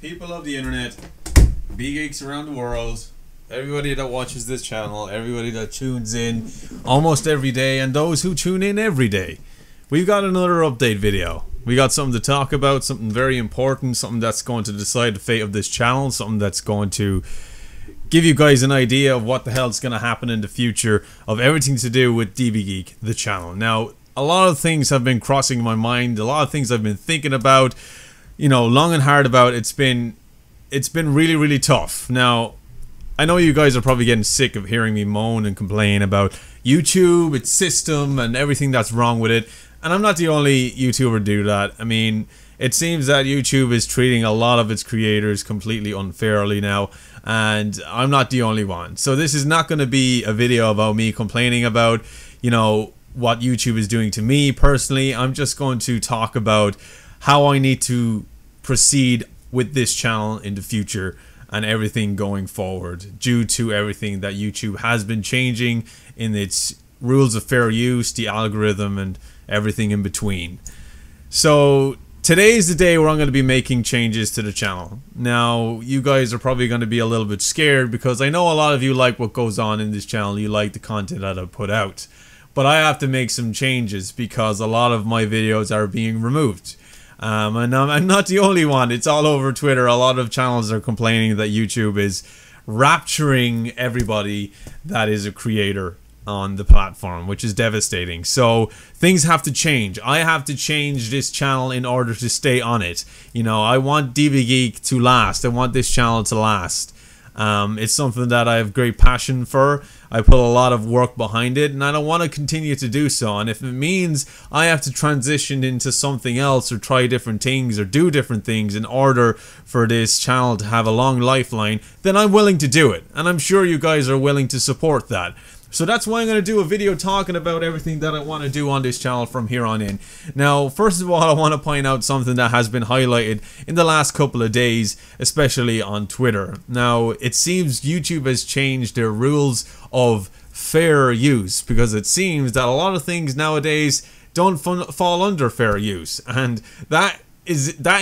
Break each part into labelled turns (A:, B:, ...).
A: people of the internet, B-geeks around the world, everybody that watches this channel, everybody that tunes in almost every day, and those who tune in every day. We've got another update video. We got something to talk about, something very important, something that's going to decide the fate of this channel, something that's going to give you guys an idea of what the hell's going to happen in the future of everything to do with DB Geek, the channel. Now, a lot of things have been crossing my mind, a lot of things I've been thinking about, you know, long and hard about. It's been really, really tough. Now, I know you guys are probably getting sick of hearing me moan and complain about YouTube, its system, and everything that's wrong with it. And I'm not the only YouTuber to do that. I mean, it seems that YouTube is treating a lot of its creators completely unfairly now, and I'm not the only one. So this is not going to be a video about me complaining about, you know, what YouTube is doing to me personally. I'm just going to talk about how I need to proceed with this channel in the future and everything going forward due to everything that YouTube has been changing in its rules of fair use, the algorithm, and everything in between. So today is the day where I'm going to be making changes to the channel. Now, you guys are probably going to be a little bit scared because I know a lot of you like what goes on in this channel. You like the content that I put out. But I have to make some changes because a lot of my videos are being removed. And I'm not the only one. It's all over Twitter. A lot of channels are complaining that YouTube is rapturing everybody that is a creator on the platform, which is devastating. So things have to change. I have to change this channel in order to stay on it. You know, I want DB Geek to last. I want this channel to last. It's something that I have great passion for. I put a lot of work behind it, and I don't want to continue to do so. And if it means I have to transition into something else or try different things or do different things in order for this channel to have a long lifeline, then I'm willing to do it. And I'm sure you guys are willing to support that. So that's why I'm going to do a video talking about everything that I want to do on this channel from here on in. Now, first of all, I want to point out something that has been highlighted in the last couple of days, especially on Twitter. Now, it seems YouTube has changed their rules of fair use because it seems that a lot of things nowadays don't fall under fair use, and that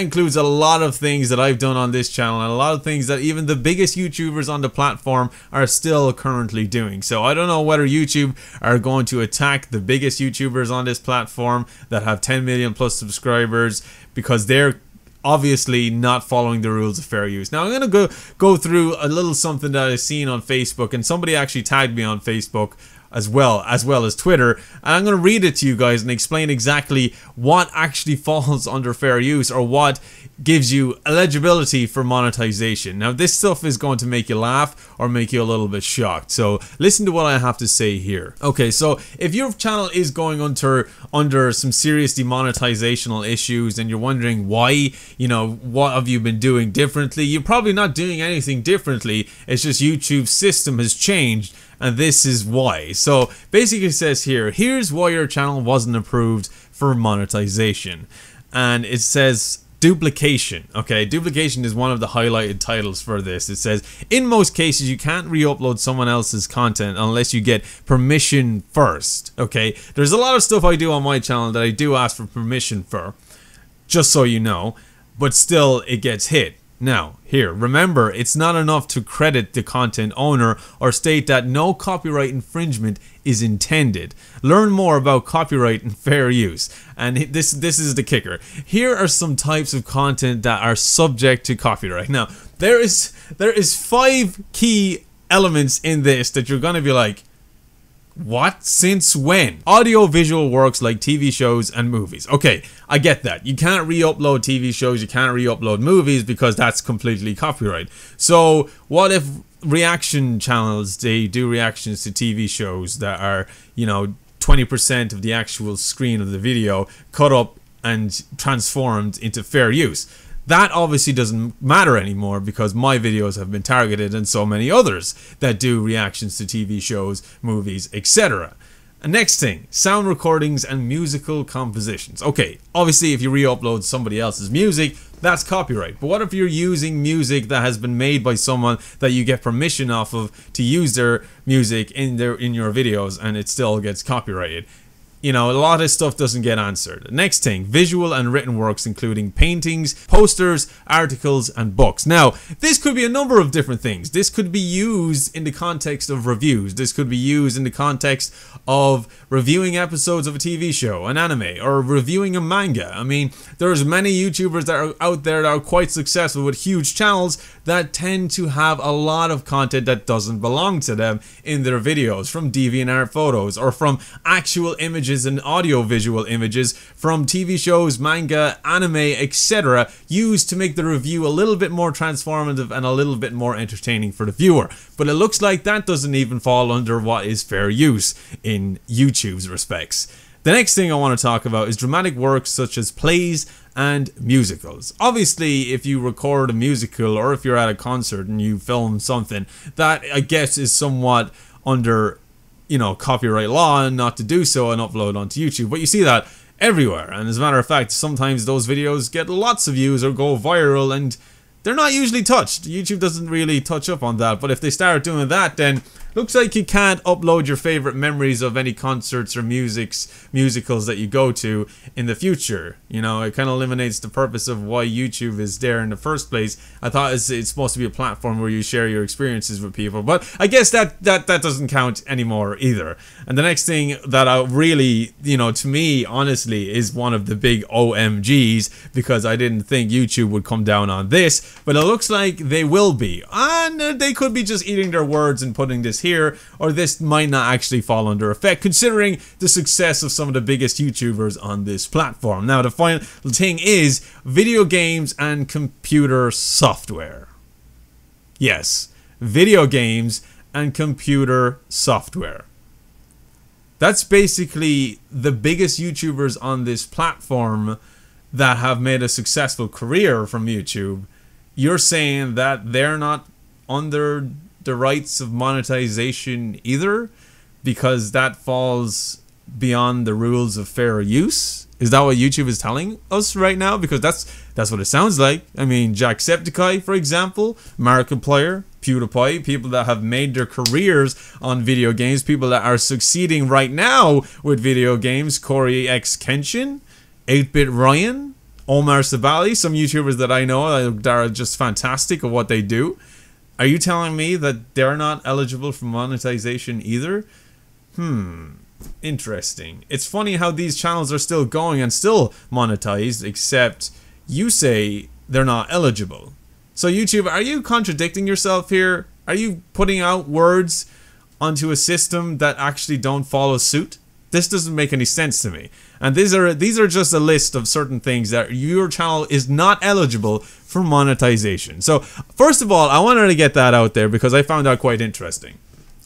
A: includes a lot of things that I've done on this channel and a lot of things that even the biggest YouTubers on the platform are still currently doing. So I don't know whether YouTube are going to attack the biggest YouTubers on this platform that have 10 million plus subscribers because they're obviously not following the rules of fair use. Now I'm going to go through a little something that I've seen on Facebook, and somebody actually tagged me on Facebook as well as Twitter, and I'm going to read it to you guys and explain exactly what actually falls under fair use or what gives you eligibility for monetization. Now, this stuff is going to make you laugh or make you a little bit shocked, so listen to what I have to say here. Okay, so if your channel is going under some serious demonetizational issues and you're wondering why, you know, what have you been doing differently, you're probably not doing anything differently. It's just YouTube's system has changed, and this is why. So basically it says here, here's why your channel wasn't approved for monetization. And it says duplication. Okay, duplication is one of the highlighted titles for this. It says, in most cases you can't re-upload someone else's content unless you get permission first. Okay, there's a lot of stuff I do on my channel that I do ask for permission for, just so you know, but still it gets hit. Now, here, remember, it's not enough to credit the content owner or state that no copyright infringement is intended. Learn more about copyright and fair use. And this is the kicker. Here are some types of content that are subject to copyright. Now, there is 5 key elements in this that you're going to be like, what? Since when? Audio-visual works like TV shows and movies. Okay, I get that. You can't re-upload TV shows, you can't re-upload movies because that's completely copyright. So what if reaction channels, they do reactions to TV shows that are, you know, 20% of the actual screen of the video cut up and transformed into fair use? That obviously doesn't matter anymore because my videos have been targeted and so many others that do reactions to TV shows, movies, etc. And next thing, sound recordings and musical compositions. Okay, obviously if you re-upload somebody else's music, that's copyright. But what if you're using music that has been made by someone that you get permission off of to use their music in your videos and it still gets copyrighted? you know, a lot of this stuff doesn't get answered. Next thing, visual and written works, including paintings, posters, articles, and books. Now, this could be a number of different things. This could be used in the context of reviews. This could be used in the context of reviewing episodes of a TV show, an anime, or reviewing a manga. I mean, there's many YouTubers that are out there that are quite successful with huge channels that tend to have a lot of content that doesn't belong to them in their videos, from DeviantArt photos or from actual images and audio-visual images from TV shows, manga, anime, etc., used to make the review a little bit more transformative and a little bit more entertaining for the viewer. But it looks like that doesn't even fall under what is fair use in YouTube's respects. The next thing I want to talk about is dramatic works such as plays and musicals. Obviously, if you record a musical or if you're at a concert and you film something, that I guess is somewhat under, you know, copyright law and not to do so and upload onto YouTube. But you see that everywhere, and as a matter of fact, sometimes those videos get lots of views or go viral and they're not usually touched. YouTube doesn't really touch up on that, but if they start doing that, then looks like you can't upload your favorite memories of any concerts or musicals that you go to in the future. You know, it kind of eliminates the purpose of why YouTube is there in the first place. I thought it's supposed to be a platform where you share your experiences with people, but I guess that doesn't count anymore either. And the next thing that I really, you know, to me, honestly, is one of the big OMGs, because I didn't think YouTube would come down on this, but it looks like they will be. And they could be just eating their words and putting this here, or this might not actually fall under effect, considering the success of some of the biggest YouTubers on this platform. Now, the final thing is video games and computer software. Yes, video games and computer software. That's basically the biggest YouTubers on this platform that have made a successful career from YouTube. You're saying that they're not under the rights of monetization either, because that falls beyond the rules of fair use? Is that what YouTube is telling us right now? Because that's what it sounds like. I mean, Jacksepticeye, for example, Markiplier, PewDiePie, people that have made their careers on video games, people that are succeeding right now with video games, Corey X Kenshin, 8-Bit Ryan, Omar Sabali, some YouTubers that I know that are just fantastic at what they do. Are you telling me that they're not eligible for monetization either? Interesting. It's funny how these channels are still going and still monetized, except you say they're not eligible. So YouTube, are you contradicting yourself here? Are you putting out words onto a system that actually don't follow suit? This doesn't make any sense to me. And these are just a list of certain things that your channel is not eligible for monetization. So first of all, I wanted to get that out there because I found that quite interesting.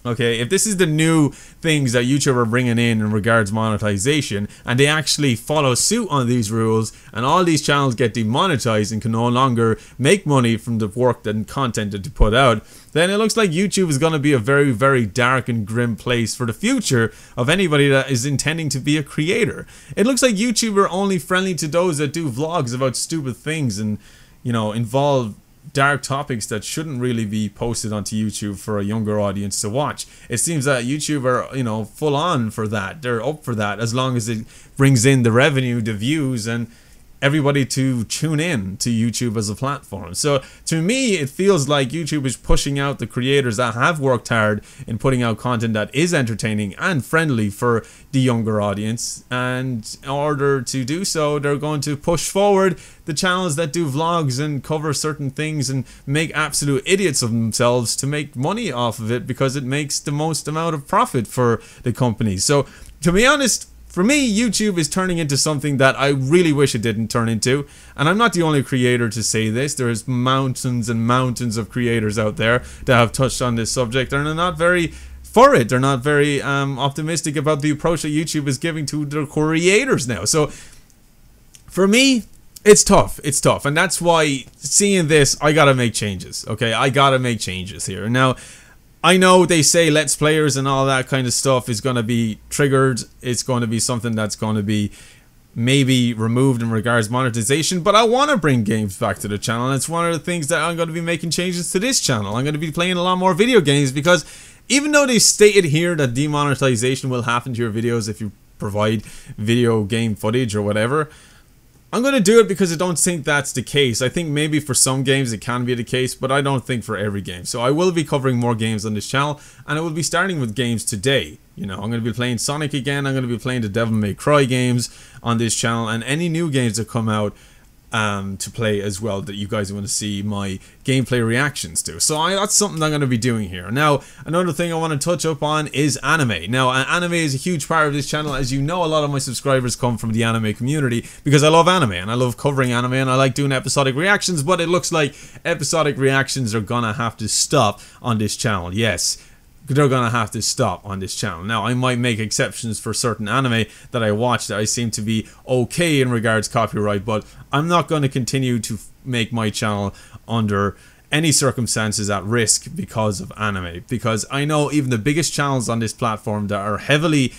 A: Okay, if this is the new things that YouTube are bringing in regards monetization, and they actually follow suit on these rules, and all these channels get demonetized and can no longer make money from the work and content that they put out, then it looks like YouTube is going to be a very, very dark and grim place for the future of anybody that is intending to be a creator. It looks like YouTube are only friendly to those that do vlogs about stupid things and, you know, involve dark topics that shouldn't really be posted onto YouTube for a younger audience to watch. It seems that YouTube are, you know, full on for that. They're up for that as long as it brings in the revenue, the views, and everybody to tune in to YouTube as a platform. So to me, it feels like YouTube is pushing out the creators that have worked hard in putting out content that is entertaining and friendly for the younger audience, and in order to do so, they're going to push forward the channels that do vlogs and cover certain things and make absolute idiots of themselves to make money off of it, because it makes the most amount of profit for the company. So to be honest, for me, YouTube is turning into something that I really wish it didn't turn into. And I'm not the only creator to say this. There's mountains and mountains of creators out there that have touched on this subject, and they're not very for it. They're not very optimistic about the approach that YouTube is giving to their creators now. So for me, it's tough. It's tough. And that's why, seeing this, I gotta make changes. Okay, I gotta make changes here. Now, I know they say Let's Players and all that kind of stuff is going to be triggered. It's going to be something that's going to be maybe removed in regards to monetization, but I want to bring games back to the channel, and it's one of the things that I'm going to be making changes to this channel. I'm going to be playing a lot more video games, because even though they stated here that demonetization will happen to your videos if you provide video game footage or whatever. I'm going to do it because I don't think that's the case. I think maybe for some games it can be the case, but I don't think for every game. So I will be covering more games on this channel, and I will be starting with games today. You know, I'm going to be playing Sonic again. I'm going to be playing the Devil May Cry games on this channel, and any new games that come out to play as well that you guys want to see my gameplay reactions to. So that's something I'm going to be doing here. Now, another thing I want to touch up on is anime. Now, anime is a huge part of this channel. As you know, a lot of my subscribers come from the anime community because I love anime and I love covering anime and I like doing episodic reactions, but it looks like episodic reactions are gonna have to stop on this channel. Yes, they're gonna have to stop on this channel. Now, I might make exceptions for certain anime that I watch that I seem to be okay in regards to copyright, but I'm not going to continue to make my channel under any circumstances at risk because of anime, because I know even the biggest channels on this platform that are heavily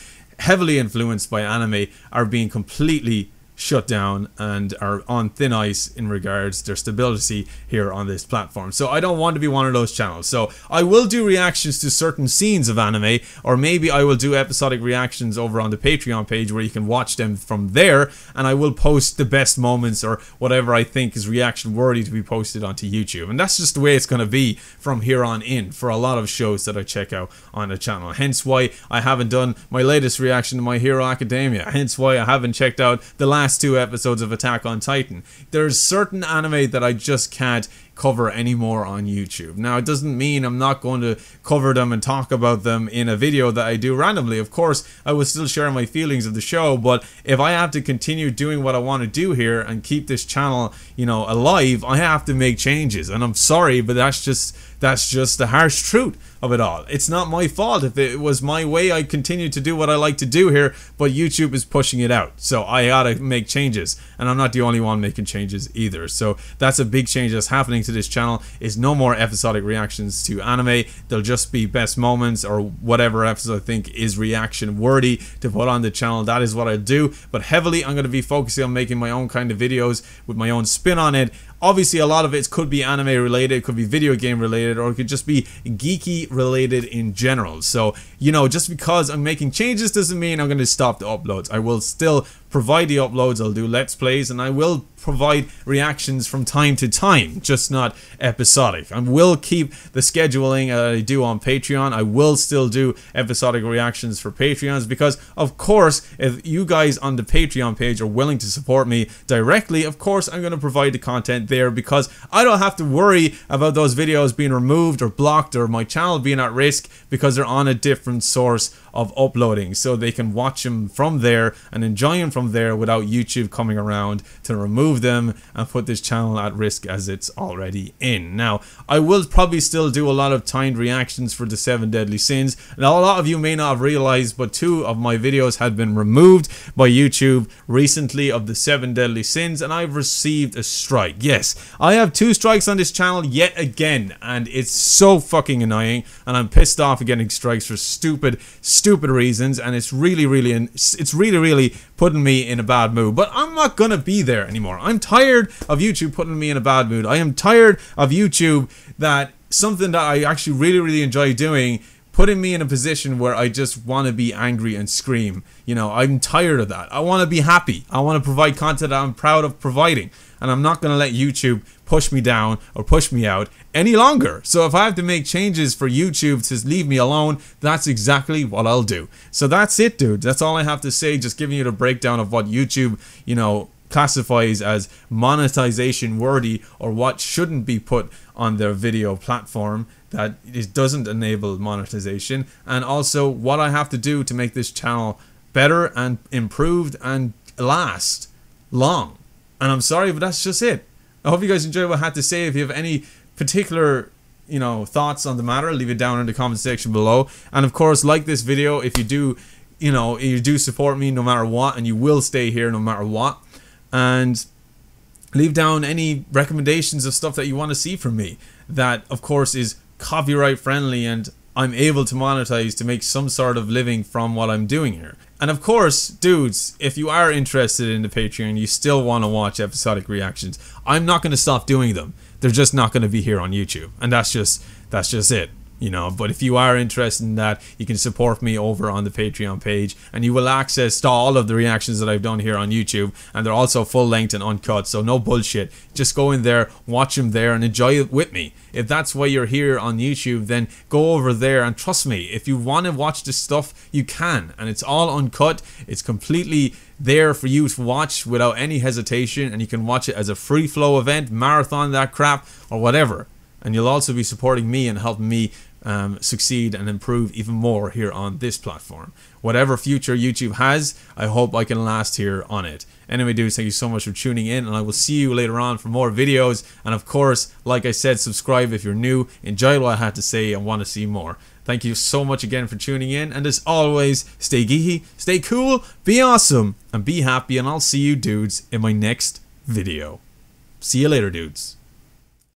A: influenced by anime are being completely shut down and are on thin ice in regards to their stability here on this platform. So I don't want to be one of those channels. So I will do reactions to certain scenes of anime, or maybe I will do episodic reactions over on the Patreon page where you can watch them from there, and I will post the best moments or whatever I think is reaction worthy to be posted onto YouTube. And that's just the way it's going to be from here on in for a lot of shows that I check out on the channel. Hence why I haven't done my latest reaction to My Hero Academia. Hence why I haven't checked out the last 2 episodes of Attack on Titan. There's certain anime that I just can't cover anymore on YouTube. Now, it doesn't mean I'm not going to cover them and talk about them in a video that I do randomly. Of course, I will still share my feelings of the show, but if I have to continue doing what I want to do here and keep this channel, you know, alive, I have to make changes. And I'm sorry, but that's just the harsh truth of it all. It's not my fault. If it was my way, I'd continue to do what I like to do here, but YouTube is pushing it out. So I gotta make changes, and I'm not the only one making changes either. So that's a big change that's happening to this channel, is no more episodic reactions to anime. They'll just be best moments or whatever episode I think is reaction worthy to put on the channel. That is what I do, but heavily I'm going to be focusing on making my own kind of videos with my own spin on it. Obviously, a lot of it could be anime related, it could be video game related, or it could just be geeky related in general. So, you know, just because I'm making changes doesn't mean I'm going to stop the uploads. I will still provide the uploads, I'll do let's plays, and I will provide reactions from time to time, just not episodic. I will keep the scheduling I do on Patreon. I will still do episodic reactions for Patreons, because of course, if you guys on the Patreon page are willing to support me directly, of course I'm going to provide the content there, because I don't have to worry about those videos being removed or blocked or my channel being at risk, because they're on a different source of uploading, so they can watch them from there and enjoy them from there without YouTube coming around to remove them and put this channel at risk as it's already in. Now, I will probably still do a lot of timed reactions for the 7 Deadly Sins. Now, a lot of you may not have realized, but 2 of my videos had been removed by YouTube recently of the 7 Deadly Sins, and I've received a strike. Yes, I have 2 strikes on this channel yet again, and it's so fucking annoying, and I'm pissed off at getting strikes for stupid reasons, and it's really putting me in a bad mood. But I'm not gonna be there anymore. I'm tired of YouTube putting me in a bad mood. I am tired of YouTube, that something that I actually really enjoy doing, putting me in a position where I just want to be angry and scream. You know, I'm tired of that. I want to be happy. I want to provide content that I'm proud of providing, and I'm not going to let YouTube push me down or push me out any longer. So if I have to make changes for YouTube to leave me alone, that's exactly what I'll do. So that's it, dude. That's all I have to say. Just giving you the breakdown of what YouTube, you know, classifies as monetization worthy, or what shouldn't be put on their video platform that it doesn't enable monetization, and also what I have to do to make this channel better and improved and last long. And I'm sorry, but that's just it. I hope you guys enjoyed what I had to say. If you have any particular, you know, thoughts on the matter, leave it down in the comment section below. And of course, like this video if you do, you know, you do support me no matter what, and you will stay here no matter what. And leave down any recommendations of stuff that you want to see from me that of course is copyright friendly and I'm able to monetize to make some sort of living from what I'm doing here. And of course, dudes, if you are interested in the Patreon, you still want to watch episodic reactions, I'm not going to stop doing them. They're just not going to be here on YouTube, and that's just it. you know. But if you are interested in that, you can support me over on the Patreon page, and you will access to all of the reactions that I've done here on YouTube, and they're also full length and uncut, so no bullshit. Just go in there, watch them there, and enjoy it with me. If that's why you're here on YouTube, then go over there, and trust me, if you want to watch this stuff, you can, and it's all uncut. It's completely there for you to watch without any hesitation, and you can watch it as a free flow event, marathon that crap, or whatever. And you'll also be supporting me and helping me succeed and improve even more here on this platform. Whatever future YouTube has, I hope I can last here on it. Anyway, dudes, thank you so much for tuning in, and I will see you later on for more videos. And of course, like I said, subscribe if you're new, enjoy what I had to say, and want to see more. Thank you so much again for tuning in, and as always, stay geeky, stay cool, be awesome, and be happy, and I'll see you dudes in my next video. See you later, dudes.